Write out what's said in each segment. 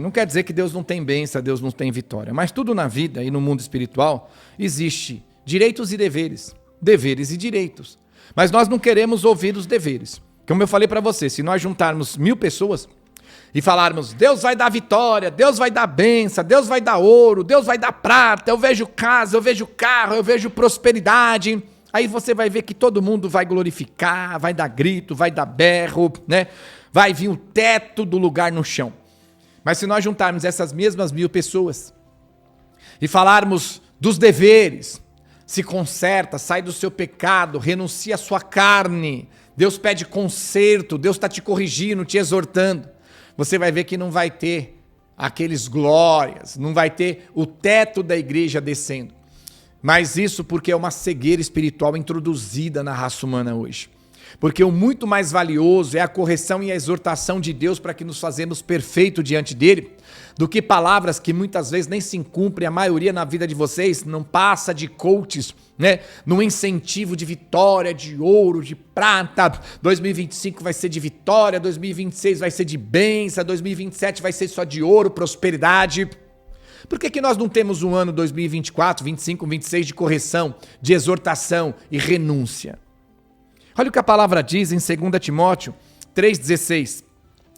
Não quer dizer que Deus não tem bênção, Deus não tem vitória. Mas tudo na vida e no mundo espiritual existe direitos e deveres. Deveres e direitos. Mas nós não queremos ouvir os deveres. Como eu falei para você, se nós juntarmos 1000 pessoas e falarmos, Deus vai dar vitória, Deus vai dar bênção, Deus vai dar ouro, Deus vai dar prata, eu vejo casa, eu vejo carro, eu vejo prosperidade. Aí você vai ver que todo mundo vai glorificar, vai dar grito, vai dar berro, né? Vai vir o teto do lugar no chão. Mas se nós juntarmos essas mesmas 1000 pessoas e falarmos dos deveres, se conserta, sai do seu pecado, renuncia à sua carne, Deus pede conserto, Deus está te corrigindo, te exortando, você vai ver que não vai ter aqueles glórias, não vai ter o teto da igreja descendo. Mas isso porque é uma cegueira espiritual introduzida na raça humana hoje. Porque o muito mais valioso é a correção e a exortação de Deus para que nos fazemos perfeitos diante dele, do que palavras que muitas vezes nem se cumprem, a maioria na vida de vocês não passa de coaches, né? No incentivo de vitória, de ouro, de prata, 2025 vai ser de vitória, 2026 vai ser de bênção, 2027 vai ser só de ouro, prosperidade. Por que nós não temos um ano 2024, 25, 26 de correção, de exortação e renúncia? Olha o que a palavra diz em 2 Timóteo 3,16.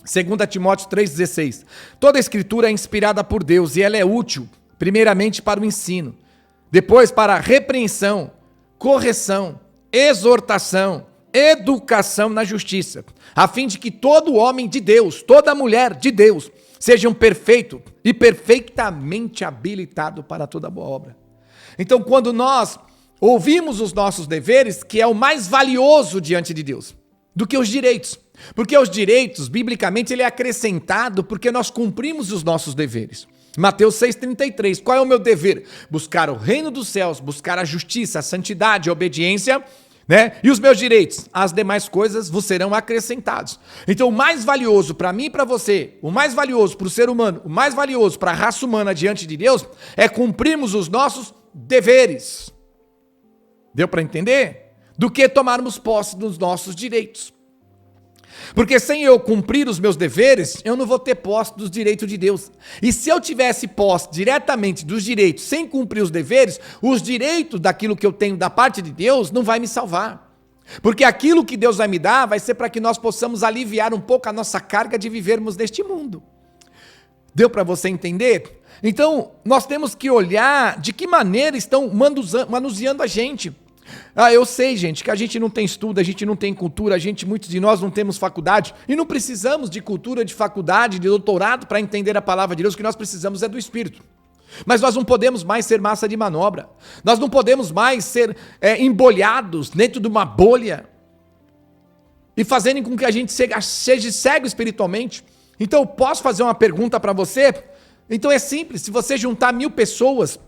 2 Timóteo 3,16. Toda a escritura é inspirada por Deus e ela é útil, primeiramente para o ensino, depois para a repreensão, correção, exortação, educação na justiça, a fim de que todo homem de Deus, toda mulher de Deus, sejam perfeitos e perfeitamente habilitados para toda boa obra. Então, quando nós ouvimos os nossos deveres, que é o mais valioso diante de Deus, do que os direitos. Porque os direitos, biblicamente, ele é acrescentado porque nós cumprimos os nossos deveres. Mateus 6,33, qual é o meu dever? Buscar o reino dos céus, buscar a justiça, a santidade, a obediência, né? E os meus direitos, as demais coisas vos serão acrescentados. Então o mais valioso para mim e para você, o mais valioso para o ser humano, o mais valioso para a raça humana diante de Deus, é cumprirmos os nossos deveres. Deu para entender? Do que tomarmos posse dos nossos direitos. Porque sem eu cumprir os meus deveres, eu não vou ter posse dos direitos de Deus. E se eu tivesse posse diretamente dos direitos, sem cumprir os deveres, os direitos daquilo que eu tenho da parte de Deus não vai me salvar. Porque aquilo que Deus vai me dar vai ser para que nós possamos aliviar um pouco a nossa carga de vivermos neste mundo. Deu para você entender? Então, nós temos que olhar de que maneira estão manuseando a gente. Eu sei, gente, que a gente não tem estudo, a gente não tem cultura, muitos de nós não temos faculdade e não precisamos de cultura, de faculdade, de doutorado para entender a palavra de Deus. O que nós precisamos é do Espírito. Mas nós não podemos mais ser massa de manobra. Nós não podemos mais ser embolhados dentro de uma bolha e fazendo com que a gente seja cego espiritualmente. Então eu posso fazer uma pergunta para você? Então é simples, se você juntar 1000 pessoas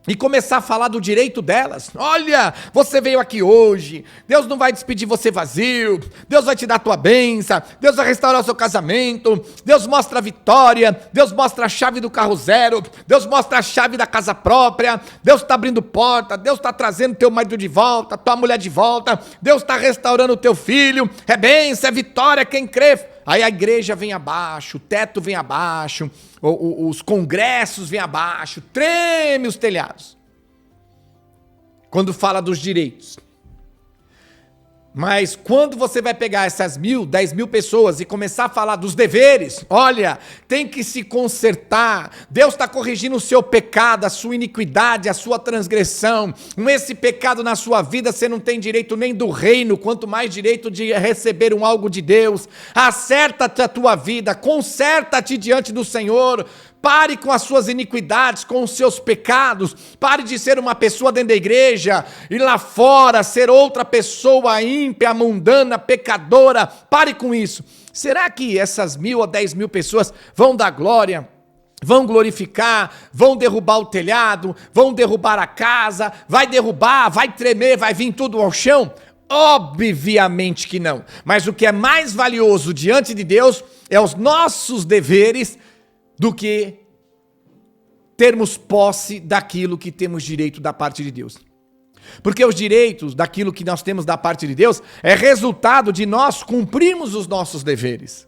e começar a falar do direito delas, olha, você veio aqui hoje, Deus não vai despedir você vazio, Deus vai te dar a tua bênção, Deus vai restaurar o seu casamento, Deus mostra a vitória, Deus mostra a chave do carro zero, Deus mostra a chave da casa própria, Deus está abrindo porta, Deus está trazendo teu marido de volta, tua mulher de volta, Deus está restaurando o teu filho, é bênção, é vitória, quem crê. Aí a igreja vem abaixo, o teto vem abaixo, os congressos vêm abaixo, treme os telhados. Quando fala dos direitos. Mas quando você vai pegar essas 10.000 pessoas e começar a falar dos deveres, olha, tem que se consertar, Deus está corrigindo o seu pecado, a sua iniquidade, a sua transgressão, com esse pecado na sua vida você não tem direito nem do reino, quanto mais direito de receber algo de Deus, acerta-te a tua vida, conserta-te diante do Senhor, pare com as suas iniquidades, com os seus pecados, pare de ser uma pessoa dentro da igreja e lá fora ser outra pessoa ímpia, mundana, pecadora, pare com isso. Será que essas 1.000 ou 10.000 pessoas vão dar glória? Vão glorificar, vão derrubar o telhado, vão derrubar a casa, vai derrubar, vai tremer, vai vir tudo ao chão? Obviamente que não. Mas o que é mais valioso diante de Deus é os nossos deveres, do que termos posse daquilo que temos direito da parte de Deus. Porque os direitos daquilo que nós temos da parte de Deus é resultado de nós cumprirmos os nossos deveres.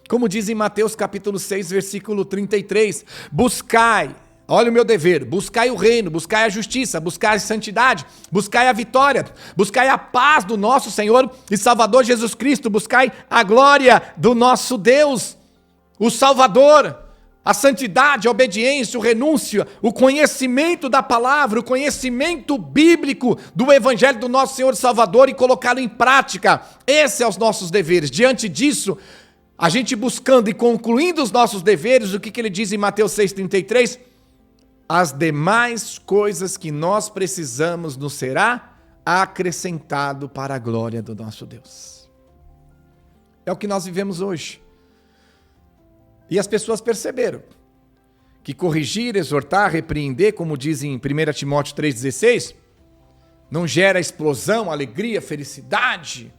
Como diz em Mateus capítulo 6, versículo 33, buscai, olha o meu dever, buscai o reino, buscai a justiça, buscai a santidade, buscai a vitória, buscai a paz do nosso Senhor e Salvador Jesus Cristo, buscai a glória do nosso Deus, o Salvador, a santidade, a obediência, o renúncio, o conhecimento da palavra, o conhecimento bíblico do evangelho do nosso Senhor e Salvador e colocá-lo em prática. Esses são os nossos deveres. Diante disso, a gente buscando e concluindo os nossos deveres, o que ele diz em Mateus 6,33? As demais coisas que nós precisamos nos será acrescentado para a glória do nosso Deus. É o que nós vivemos hoje. E as pessoas perceberam que corrigir, exortar, repreender, como diz em 1 Timóteo 3,16, não gera explosão, alegria, felicidade,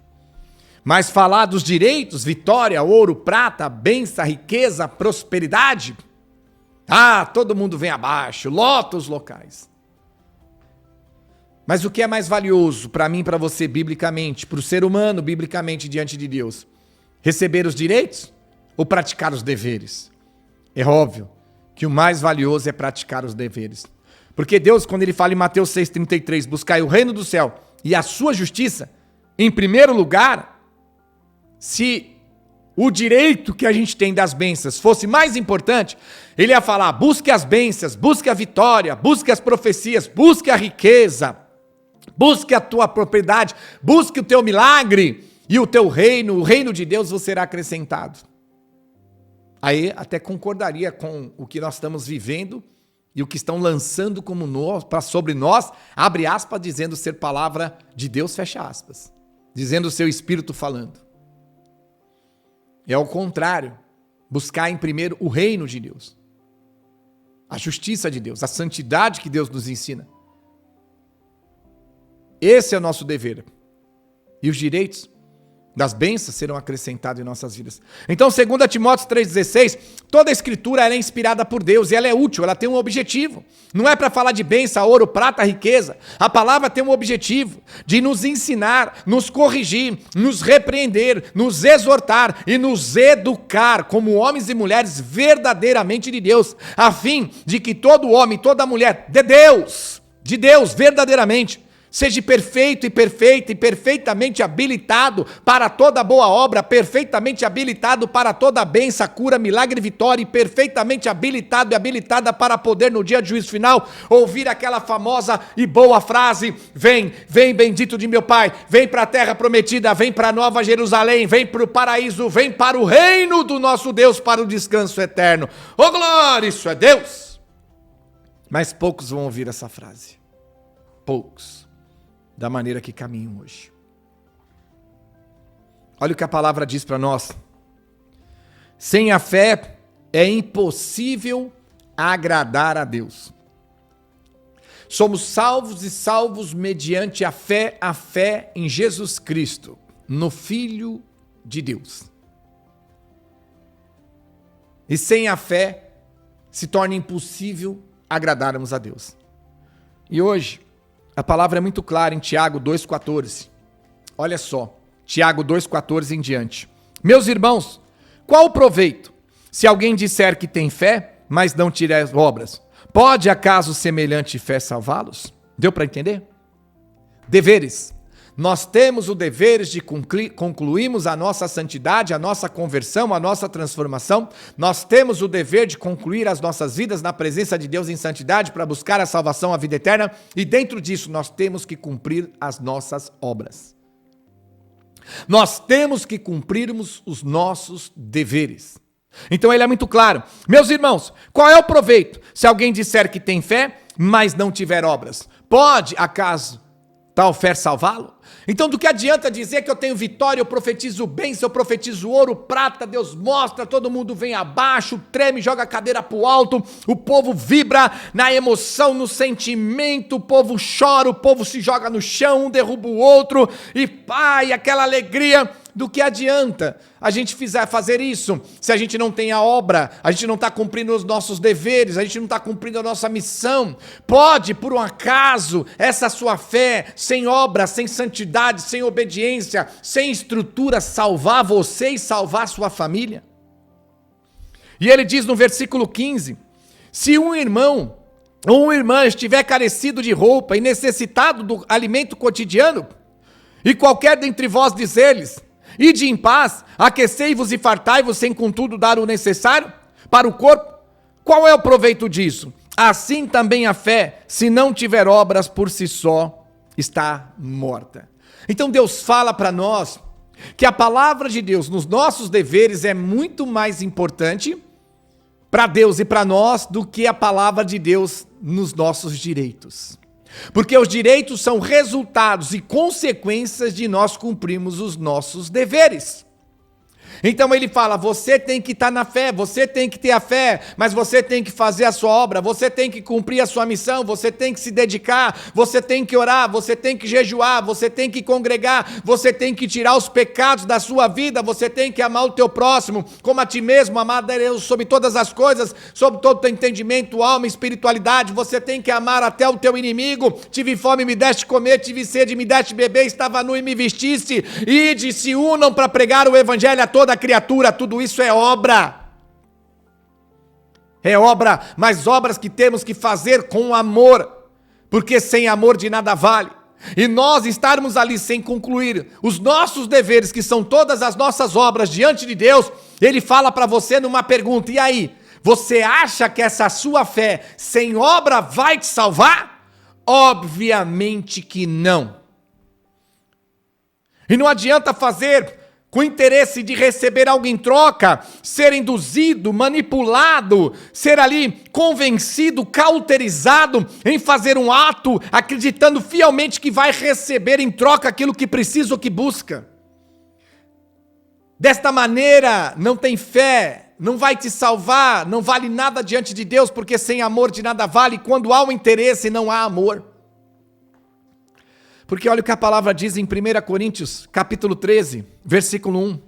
mas falar dos direitos, vitória, ouro, prata, bênção, riqueza, prosperidade, todo mundo vem abaixo, lota os locais. Mas o que é mais valioso para mim, para você, biblicamente, para o ser humano, biblicamente, diante de Deus? Receber os direitos ou praticar os deveres? É óbvio que o mais valioso é praticar os deveres. Porque Deus, quando ele fala em Mateus 6,33, buscai o reino do céu e a sua justiça, em primeiro lugar, se o direito que a gente tem das bênçãos fosse mais importante, ele ia falar, busque as bênçãos, busque a vitória, busque as profecias, busque a riqueza, busque a tua propriedade, busque o teu milagre e o teu reino, o reino de Deus vos será acrescentado. Aí até concordaria com o que nós estamos vivendo e o que estão lançando como sobre nós, abre aspas, dizendo ser palavra de Deus, fecha aspas, dizendo o seu Espírito falando. É ao contrário, buscar em primeiro o reino de Deus, a justiça de Deus, a santidade que Deus nos ensina. Esse é o nosso dever. E os direitos das bênçãos serão acrescentados em nossas vidas. Então, 2 Timóteo 3,16, toda a escritura ela é inspirada por Deus e ela é útil, ela tem um objetivo. Não é para falar de bênção, ouro, prata, riqueza. A palavra tem um objetivo de nos ensinar, nos corrigir, nos repreender, nos exortar e nos educar como homens e mulheres verdadeiramente de Deus, a fim de que todo homem, toda mulher de Deus verdadeiramente, seja perfeito e perfeita e perfeitamente habilitado para toda boa obra, perfeitamente habilitado para toda bênção, cura, milagre e vitória, e perfeitamente habilitado e habilitada para poder no dia do juízo final ouvir aquela famosa e boa frase: vem, vem bendito de meu Pai, vem para a terra prometida, vem para a Nova Jerusalém, vem para o paraíso, vem para o reino do nosso Deus, para o descanso eterno. Oh glória, isso é Deus! Mas poucos vão ouvir essa frase. Poucos. Da maneira que caminham hoje. Olha o que a palavra diz para nós. Sem a fé é impossível agradar a Deus. Somos salvos e salvos mediante a fé em Jesus Cristo, no Filho de Deus. E sem a fé se torna impossível agradarmos a Deus. E hoje, a palavra é muito clara em Tiago 2,14. Olha só, Tiago 2,14 em diante. Meus irmãos, qual o proveito se alguém disser que tem fé, mas não tiver obras? Pode acaso semelhante fé salvá-los? Deu para entender? Deveres. Nós temos o dever de concluirmos a nossa santidade, a nossa conversão, a nossa transformação. Nós temos o dever de concluir as nossas vidas na presença de Deus em santidade para buscar a salvação, a vida eterna. E dentro disso nós temos que cumprir as nossas obras. Nós temos que cumprirmos os nossos deveres. Então ele é muito claro. Meus irmãos, qual é o proveito se alguém disser que tem fé, mas não tiver obras? Pode acaso tal fé salvá-lo? Então do que adianta dizer que eu tenho vitória, eu profetizo bênção, eu profetizo ouro, prata, Deus mostra, todo mundo vem abaixo, treme, joga a cadeira pro alto, o povo vibra na emoção, no sentimento, o povo chora, o povo se joga no chão, um derruba o outro, e pai, aquela alegria. Do que adianta a gente fazer isso se a gente não tem a obra, a gente não está cumprindo os nossos deveres, a gente não está cumprindo a nossa missão? Pode, por um acaso, essa sua fé, sem obra, sem santidade, sem obediência, sem estrutura, salvar você e salvar sua família? E ele diz no versículo 15, se um irmão ou uma irmã estiver carecido de roupa e necessitado do alimento cotidiano, e qualquer dentre vós dizer-lhes, ide em paz, aquecei-vos e fartai-vos, sem contudo dar o necessário para o corpo, qual é o proveito disso? Assim também a fé, se não tiver obras por si só, está morta. Então Deus fala para nós que a palavra de Deus nos nossos deveres é muito mais importante para Deus e para nós do que a palavra de Deus nos nossos direitos. Porque os direitos são resultados e consequências de nós cumprirmos os nossos deveres. Então ele fala, você tem que estar na fé, você tem que ter a fé, mas você tem que fazer a sua obra, você tem que cumprir a sua missão, você tem que se dedicar, você tem que orar, você tem que jejuar, você tem que congregar, você tem que tirar os pecados da sua vida, você tem que amar o teu próximo, como a ti mesmo, amar a Deus sobre todas as coisas, sobre todo o teu entendimento, alma, espiritualidade, você tem que amar até o teu inimigo, tive fome, me deste comer, tive sede, me deste beber, estava nu e me vestiste, ide, se unam para pregar o evangelho a toda criatura, tudo isso é obra, mas obras que temos que fazer com amor, porque sem amor de nada vale, e nós estarmos ali sem concluir os nossos deveres, que são todas as nossas obras diante de Deus, ele fala para você numa pergunta, e aí, você acha que essa sua fé sem obra vai te salvar? Obviamente que não, e não adianta fazer com interesse de receber algo em troca, ser induzido, manipulado, ser ali convencido, cauterizado em fazer um ato, acreditando fielmente que vai receber em troca aquilo que precisa ou que busca. Desta maneira, não tem fé, não vai te salvar, não vale nada diante de Deus, porque sem amor de nada vale, quando há um interesse não há amor. Porque olha o que a palavra diz em 1 Coríntios, capítulo 13, versículo 1.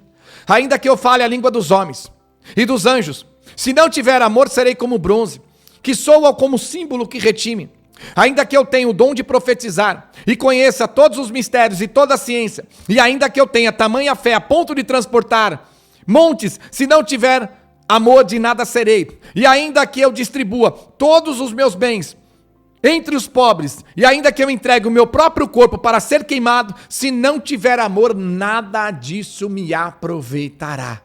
Ainda que eu fale a língua dos homens e dos anjos, se não tiver amor, serei como bronze, que soa como símbolo que retime. Ainda que eu tenha o dom de profetizar e conheça todos os mistérios e toda a ciência, e ainda que eu tenha tamanha fé a ponto de transportar montes, se não tiver amor, de nada serei. E ainda que eu distribua todos os meus bens entre os pobres, e ainda que eu entregue o meu próprio corpo para ser queimado, se não tiver amor, nada disso me aproveitará.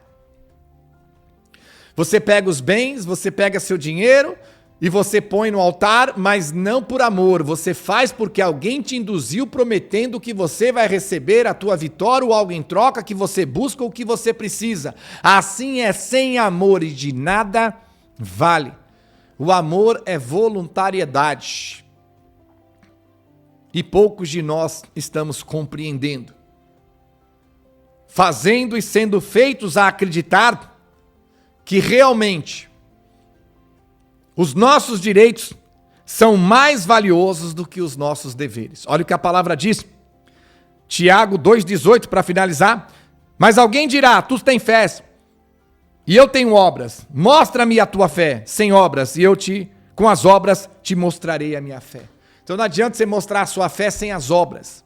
Você pega os bens, você pega seu dinheiro e você põe no altar, mas não por amor, você faz porque alguém te induziu prometendo que você vai receber a tua vitória ou algo em troca que você busca ou que você precisa. Assim é sem amor e de nada vale. O amor é voluntariedade. E poucos de nós estamos compreendendo. Fazendo e sendo feitos a acreditar que realmente os nossos direitos são mais valiosos do que os nossos deveres. Olha o que a palavra diz. Tiago 2,18 para finalizar. Mas alguém dirá, tu tens fé e eu tenho obras, mostra-me a tua fé sem obras, e eu com as obras te mostrarei a minha fé. Então não adianta você mostrar a sua fé sem as obras.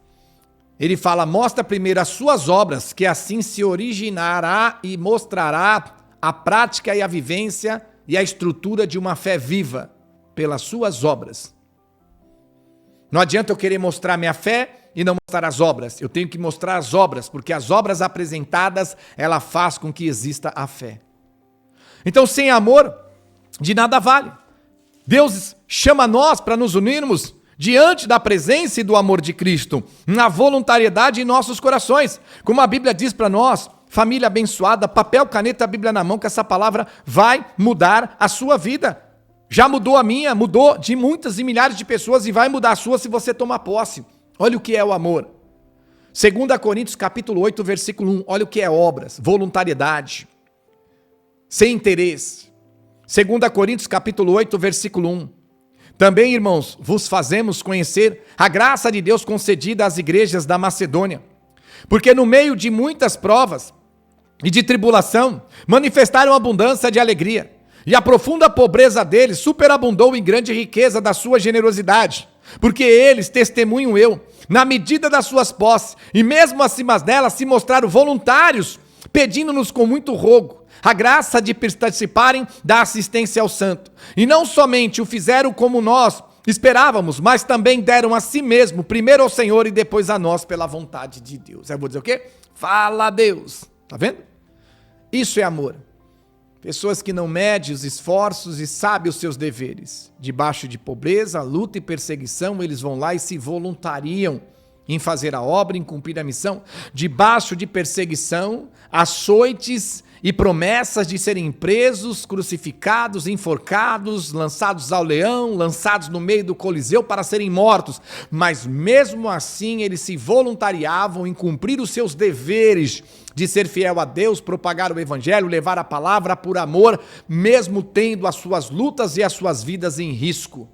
Ele fala, mostra primeiro as suas obras, que assim se originará e mostrará a prática e a vivência e a estrutura de uma fé viva, pelas suas obras. Não adianta eu querer mostrar minha fé e não mostrar as obras. Eu tenho que mostrar as obras, porque as obras apresentadas, ela faz com que exista a fé. Então, sem amor, de nada vale. Deus chama nós para nos unirmos diante da presença e do amor de Cristo, na voluntariedade em nossos corações. Como a Bíblia diz para nós, família abençoada, papel, caneta, Bíblia na mão, que essa palavra vai mudar a sua vida. Já mudou a minha, mudou de muitas e milhares de pessoas e vai mudar a sua se você tomar posse. Olha o que é o amor. 2 Coríntios capítulo 8, versículo 1, olha o que é obras, voluntariedade, sem interesse. 2 Coríntios capítulo 8, versículo 1. Também, irmãos, vos fazemos conhecer a graça de Deus concedida às igrejas da Macedônia, porque no meio de muitas provas e de tribulação, manifestaram abundância de alegria, e a profunda pobreza deles superabundou em grande riqueza da sua generosidade, porque eles, testemunho eu, na medida das suas posses, e mesmo acima delas se mostraram voluntários, pedindo-nos com muito rogo, a graça de participarem da assistência ao santo. E não somente o fizeram como nós esperávamos, mas também deram a si mesmo, primeiro ao Senhor e depois a nós, pela vontade de Deus. Eu vou dizer o quê? Fala a Deus. Tá vendo? Isso é amor. Pessoas que não medem os esforços e sabem os seus deveres. Debaixo de pobreza, luta e perseguição, eles vão lá e se voluntariam em fazer a obra, em cumprir a missão. Debaixo de perseguição, açoites e promessas de serem presos, crucificados, enforcados, lançados ao leão, lançados no meio do Coliseu para serem mortos. Mas mesmo assim eles se voluntariavam em cumprir os seus deveres de ser fiel a Deus, propagar o evangelho, levar a palavra por amor, mesmo tendo as suas lutas e as suas vidas em risco.